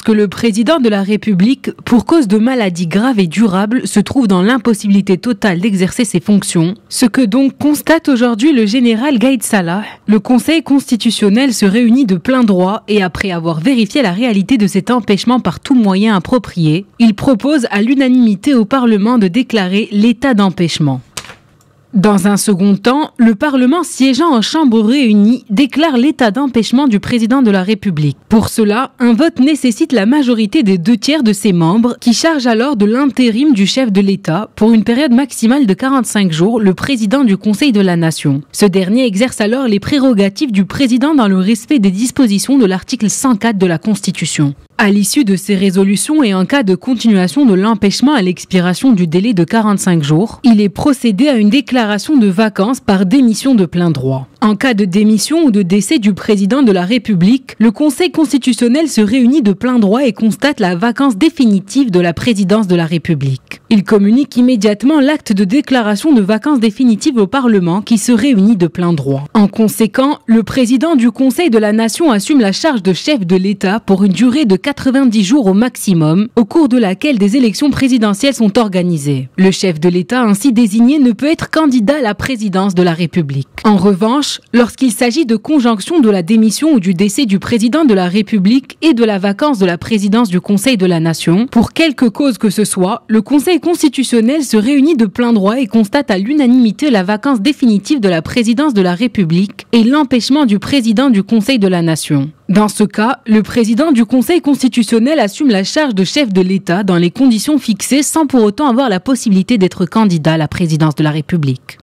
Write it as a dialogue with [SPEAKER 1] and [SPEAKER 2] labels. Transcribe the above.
[SPEAKER 1] lorsque le président de la République, pour cause de maladies graves et durables, se trouve dans l'impossibilité totale d'exercer ses fonctions. Ce que donc constate aujourd'hui le général Gaïd Salah, le Conseil constitutionnel se réunit de plein droit et après avoir vérifié la réalité de cet empêchement par tout moyen approprié, il propose à l'unanimité au Parlement de déclarer l'état d'empêchement. Dans un second temps, le Parlement siégeant en chambre réunie déclare l'état d'empêchement du président de la République. Pour cela, un vote nécessite la majorité des 2/3 de ses membres qui chargent alors de l'intérim du chef de l'État pour une période maximale de 45 jours le président du Conseil de la Nation. Ce dernier exerce alors les prérogatives du président dans le respect des dispositions de l'article 104 de la Constitution. À l'issue de ces résolutions et en cas de continuation de l'empêchement à l'expiration du délai de 45 jours, il est procédé à une déclaration de vacances par démission de plein droit. En cas de démission ou de décès du président de la République, le Conseil constitutionnel se réunit de plein droit et constate la vacance définitive de la présidence de la République. Il communique immédiatement l'acte de déclaration de vacances définitive au Parlement qui se réunit de plein droit. En conséquent, le président du Conseil de la Nation assume la charge de chef de l'État pour une durée de 90 jours au maximum, au cours de laquelle des élections présidentielles sont organisées. Le chef de l'État ainsi désigné ne peut être candidat à la présidence de la République. En revanche, lorsqu'il s'agit de conjonction de la démission ou du décès du président de la République et de la vacance de la présidence du Conseil de la Nation, pour quelque cause que ce soit, le Conseil constitutionnel se réunit de plein droit et constate à l'unanimité la vacance définitive de la présidence de la République et l'empêchement du président du Conseil de la Nation. Dans ce cas, le président du Conseil constitutionnel assume la charge de chef de l'État dans les conditions fixées sans pour autant avoir la possibilité d'être candidat à la présidence de la République.